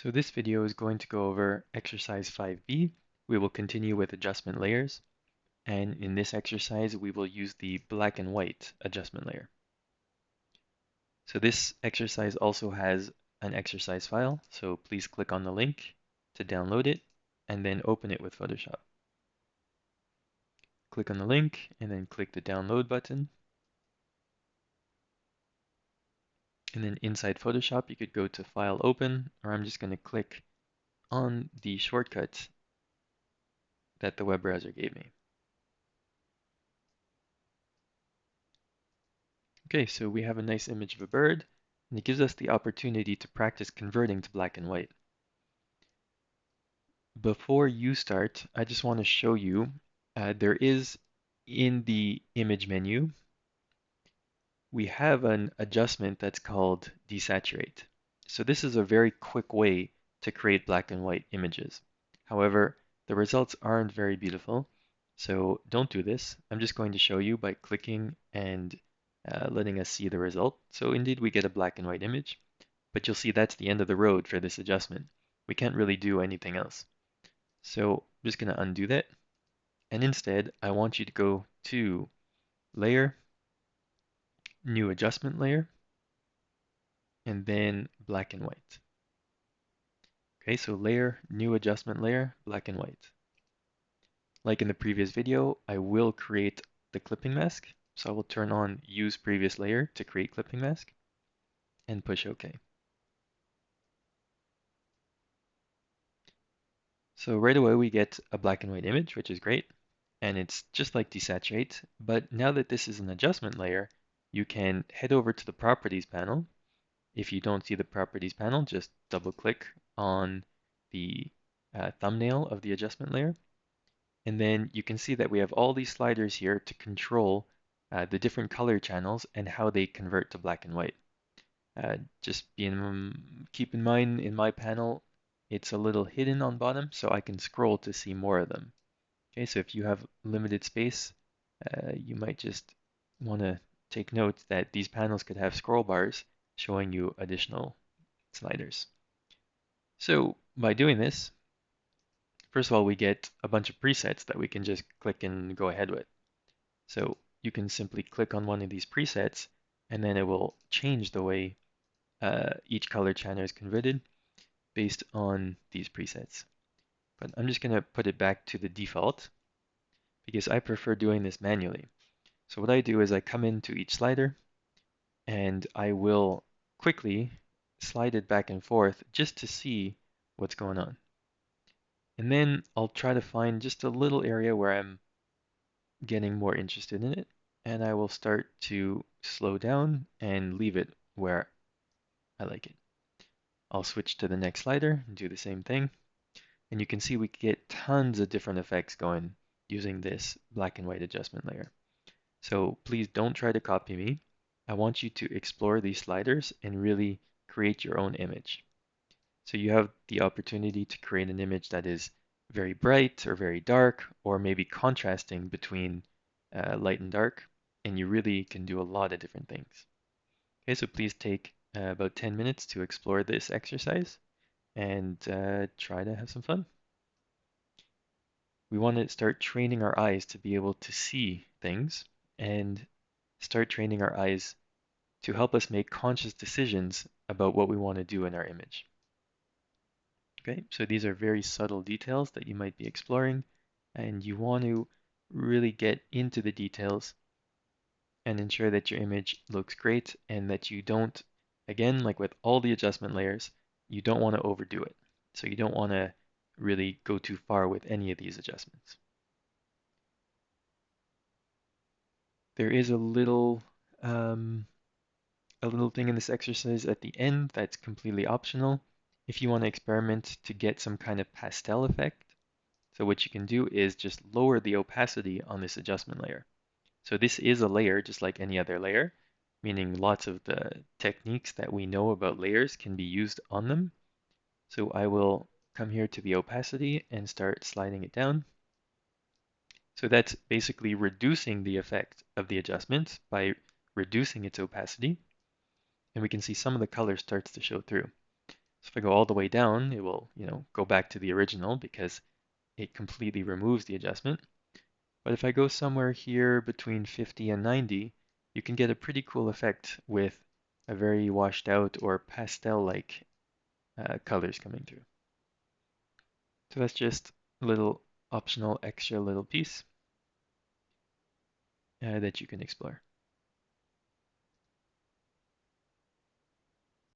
So this video is going to go over exercise 5b. We will continue with adjustment layers, and in this exercise we will use the black and white adjustment layer. So this exercise also has an exercise file, so please click on the link to download it and then open it with Photoshop. Click on the link and then click the download button. And then inside Photoshop you could go to File, Open, or I'm just going to click on the shortcut that the web browser gave me. Okay, so we have a nice image of a bird, and it gives us the opportunity to practice converting to black and white. Before you start, I just want to show you, there is in the image menu, we have an adjustment that's called desaturate. So this is a very quick way to create black and white images. However, the results aren't very beautiful, so don't do this. I'm just going to show you by clicking and letting us see the result. So indeed we get a black and white image, but you'll see that's the end of the road for this adjustment. We can't really do anything else. So I'm just going to undo that. And instead, I want you to go to Layer, New Adjustment Layer, and then black and white. Okay, so Layer, New Adjustment Layer, black and white. Like in the previous video, I will create the clipping mask. So I will turn on Use Previous Layer to create clipping mask and push OK. So right away we get a black and white image, which is great. And it's just like desaturate, but now that this is an adjustment layer, you can head over to the Properties panel. If you don't see the Properties panel, just double click on the thumbnail of the adjustment layer. And then you can see that we have all these sliders here to control the different color channels and how they convert to black and white. Keep in mind, in my panel, it's a little hidden on bottom, so I can scroll to see more of them. Okay, so if you have limited space, you might just want to take note that these panels could have scroll bars showing you additional sliders. So by doing this, first of all, we get a bunch of presets that we can just click and go ahead with. So you can simply click on one of these presets, and then it will change the way each color channel is converted based on these presets. But I'm just going to put it back to the default because I prefer doing this manually. So what I do is I come into each slider and I will quickly slide it back and forth just to see what's going on. And then I'll try to find just a little area where I'm getting more interested in it, and I will start to slow down and leave it where I like it. I'll switch to the next slider and do the same thing. And you can see we get tons of different effects going using this black and white adjustment layer. So please don't try to copy me. I want you to explore these sliders and really create your own image. So you have the opportunity to create an image that is very bright or very dark, or maybe contrasting between light and dark, and you really can do a lot of different things. Okay, so please take about 10 minutes to explore this exercise and try to have some fun. We want to start training our eyes to be able to see things and start training our eyes to help us make conscious decisions about what we want to do in our image. Okay, so these are very subtle details that you might be exploring, and you want to really get into the details and ensure that your image looks great and that you don't, again, like with all the adjustment layers, you don't want to overdo it. So you don't want to really go too far with any of these adjustments. There is a little thing in this exercise at the end that's completely optional. If you want to experiment to get some kind of pastel effect, so what you can do is just lower the opacity on this adjustment layer. So this is a layer just like any other layer, meaning lots of the techniques that we know about layers can be used on them. So I will come here to the opacity and start sliding it down. So that's basically reducing the effect of the adjustment by reducing its opacity. And we can see some of the color starts to show through. So if I go all the way down, it will, go back to the original because it completely removes the adjustment. But if I go somewhere here between 50 and 90, you can get a pretty cool effect with a very washed out or pastel-like colors coming through. So that's just a little optional extra little piece that you can explore.